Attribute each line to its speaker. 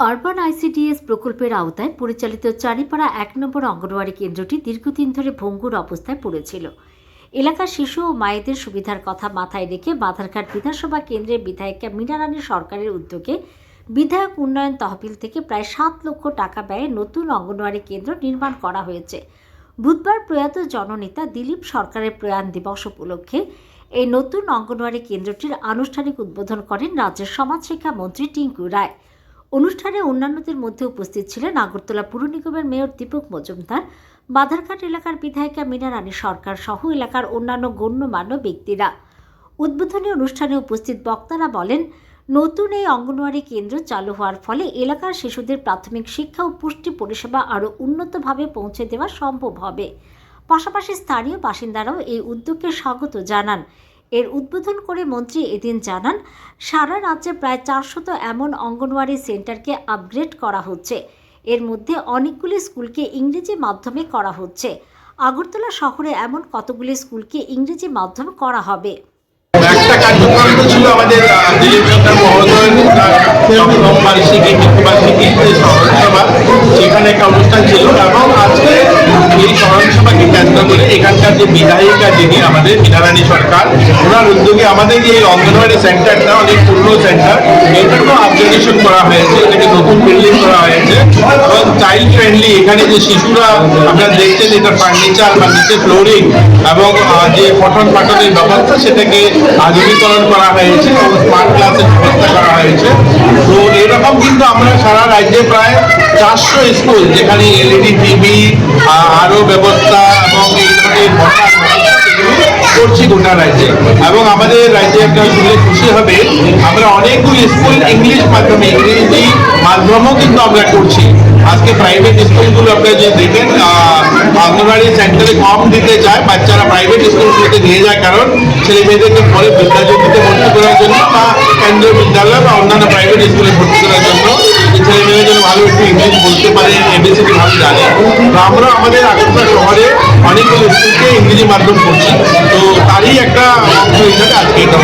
Speaker 1: Urban ICDS প্রকল্পের আওতায় পরিচালিত চারিপাড়া ১ নম্বর অঙ্গনওয়াড়ি কেন্দ্রটি দীর্ঘদিন ধরে ভঙ্গুর অবস্থায় পড়েছিল। এলাকার শিশু ও মায়েদের সুবিধার কথা মাথায় রেখে বাধারঘাট বিধানসভা কেন্দ্রের বিধায়িকা মীনা রানী সরকারের উদ্যোগে বিধায়ক উন্নয়ন তহবিল থেকে প্রায় ৭ লক্ষ টাকা ব্যয়ে নতুন অঙ্গনওয়াড়ি কেন্দ্র নির্মাণ করা হয়েছে। বুধবার প্রয়াত জননেতা দিলীপ সরকারের প্রয়াণ দিবস উপলক্ষে এই নতুন অঙ্গনওয়াড়ি কেন্দ্রটির আনুষ্ঠানিক উদ্বোধন করেন রাজ্যের সমাজশিক্ষা মন্ত্রী টিঙ্কু রায়। অনুষ্ঠানে অন্যান্যদের মধ্যে উপস্থিত ছিলেন আগরতলা পুর নিগমের মেয়র দীপক মজুমদার, বাধারঘাট এলাকার বিধায়িকা মীনা রানী সরকার সহ এলাকার অন্যান্য গণ্যমান্য ব্যক্তিরা। উদ্বোধনী অনুষ্ঠানে উপস্থিত বক্তারা বলেন, নতুন এই অঙ্গনওয়াড়ি কেন্দ্র চালু হওয়ার ফলে এলাকার শিশুদের প্রাথমিক শিক্ষা ও পুষ্টি পরিষেবা আরও উন্নতভাবে পৌঁছে দেওয়া সম্ভব হবে। পাশাপাশি স্থানীয় বাসিন্দারাও এই উদ্যোগকে স্বাগত জানান। এর উদ্বোধন করে মন্ত্রী এদিন জানান, সারা রাজ্যে প্রায় 400 এমন অঙ্গনওয়াড়ি সেন্টারকে আপগ্রেড করা হচ্ছে। এর মধ্যে অনেকগুলি স্কুলকে ইংরেজি মাধ্যমে করা হচ্ছে। আগরতলা শহরে এমন কতগুলি স্কুলকে ইংরেজি মাধ্যম করা হবে।
Speaker 2: একটা কার্যক্রম ছিল আমাদের দিলীপ সরকার মহোদয়ের সপ্তম বার্ষিকী মৃত্যুবার্ষিকী স্মরণসভা, সেখানে একটা অনুষ্ঠান ছিল এবং আজকে এই স্মরণসভাকে কেন্দ্র করে এখানকার যে বিধায়িকা যিনি আমাদের মীনা রানী সরকার, ওনার উদ্যোগে আমাদের যে অঙ্গনওয়াড়ি সেন্টারটা অনেক পুরনো সেন্টার, এটাকেও আপগ্রেডেশন করা হয়েছে, এটাকে নতুন বিল্ডিং করা হয়েছে এবং চাইল্ড ফ্রেন্ডলি। এখানে যে শিশুরা আপনারা দেখছেন, এটা ফার্নিচার বা নিচে ফ্লোরিং এবং যে পঠন পাঠনের ব্যবস্থা সেটাকে আধুনিকরণ করা হয়েছে এবং স্মার্ট ক্লাসের ব্যবস্থা করা হয়েছে। তো এরকম কিন্তু আমরা সারা রাজ্যে প্রায় 400 স্কুল, যেখানে এলইডি টিভি আরও ব্যবস্থা এবং এই ধরনের করছি গোটা রাজ্যে। এবং আমাদের রাজ্যে একটা শুনলে খুশি হবে, আমরা অনেকগুলি স্কুল ইংলিশ মাধ্যমে, ইংরেজি মাধ্যমেও কিন্তু আমরা করছি। আজকে প্রাইভেট স্কুলগুলো আপনারা যে দেখেন, অঙ্গনওয়াড়ি সেন্টারে কম দিতে যায়, বাচ্চারা প্রাইভেট স্কুলগুলোতে নিয়ে যায়, কারণ ছেলে মেয়েদেরকে পরে বিদ্যাজ্যোতিতে ভর্তি করার জন্য বা কেন্দ্রীয় বিদ্যালয় বা অন্যান্য প্রাইভেট স্কুলে ভর্তি করার জন্য ছেলে মেয়েদের জন্য ভালো একটু ইংলিশ বলতে পারে, এবিসিডি ভালো জানে। তো আমরা আমাদের আগরতলা শহরে অনেকগুলো স্কুলকে ইংরেজি মাধ্যম করছি, তো তারই একটা অংশ হিসাবে আজকে এটা